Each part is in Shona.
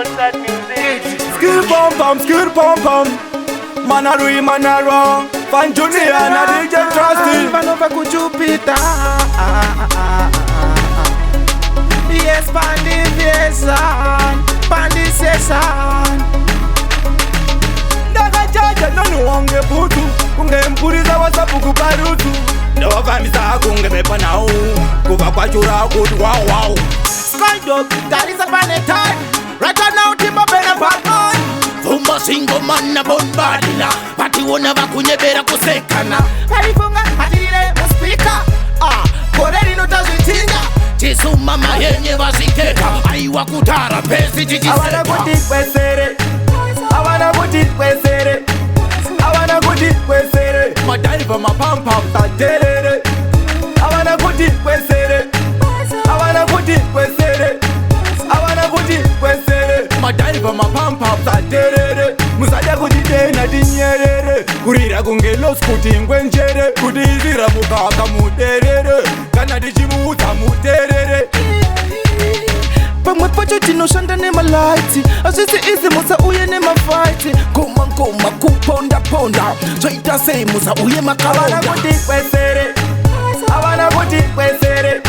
Sunside Music. Skill pom pom. Manarui manara. Fan Junior na DJ Trusty. Manova kujupita. Yes, Pandi Viesan. Pandi Sesan. Ndaga jaja nonu wange putu. Kunge mpuriza wasapu kuparutu. Ndawa famisa kunge mepanau. Kuva kwa chura kutu wow wow. Skydog, that is a planet time. Right now, Timba Bena Batman. Vumba single man na bombadila. Pati wona vakunyebera kusekana. Parifunga, hatire, muspika. Koreri no tazitinga. Tisu mama yenye vasikeka. Aiwa kutara pesi jijiseka. I wanna put it where sere. I wanna put it where sere. I wanna put it where sere. My diver, my pam pam, ta terere. I wanna put it where sere. I wanna put it where sere. I wanna put it where sere. My diver, my pam pam, ta terere. Musada kutite na dinyerere. Kurira kungelo skuti ngwenjere. Kudizira mukaka muterere. Kana dichimuta muterere. Pamwe pacho tinoshanda nemalaiti. Asisi izi musa uye nemafighti. Goma goma kuponda ponda. Zoita sei musa uye makalonda. I wanna put it where sere. I wanna put it where sere.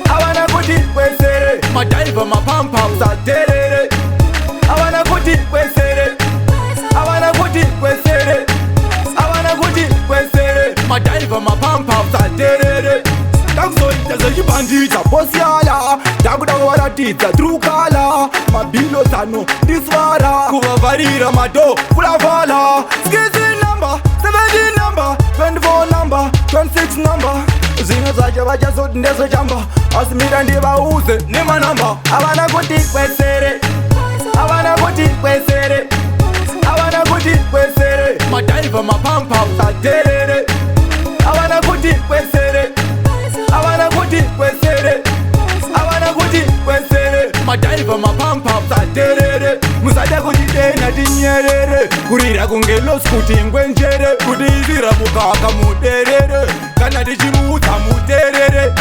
I wanna put it where sere. My diver, my pam pam, ta terere. I wanna put it where sere. I wanna put it where sere. I wanna put it where sere. My diver, my pam pam, ta terere. Dango itaza yibandita posiala. Dango wara tita true color. Mabilo tano diswara. Kuvavarira mado fulavala. Skizi number 17 number 24 number 26 number. Zino zaje vaja zoti ndezo jamba. Asimira ndiva uze nema number. I wanna put it where sere. I wanna put it where sere. I wanna put it where sere. My diver, my pam pam, ta terere. I wanna put it where sere. I wanna put it where sere. I wanna put it where sere. My diver, my pam pam, ta terere. Musada kujite na dinyerere. Kurira kungelo skuti ngwenjere. Kudizira mukaka muterere. Kana dichimuta muterere.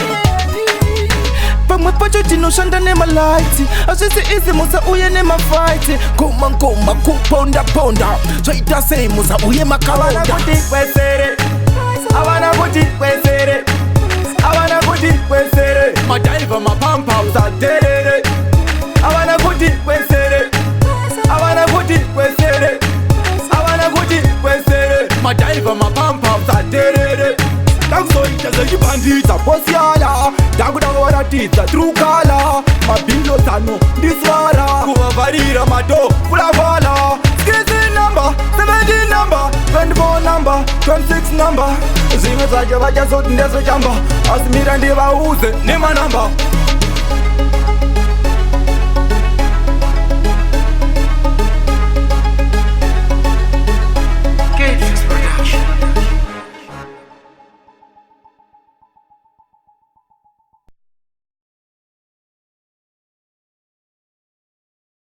Pamwe pacho tinoshanda nemalaiti. Asisi izi musa uye nemafighti. Goma goma kuponda ponda. Zoita sei musa uye I wanna makalonda. put it where sere. I wanna put it where sere. I wanna put it where sere. My diver, my pam pam, ta terere. I wanna put it where sere. I wanna put it where sere. I wanna put it where sere. My diver, my pam pam, ta terere. Dango itaza yibandita posiala. Dango wara tita true color. Mabilo tano diswara. Kuvavarira mado fulavala. Skizi number 17 number 24 number 26 number. Zino zaje vaja zoti ndezo jamba. Asimira ndiva uze nema number.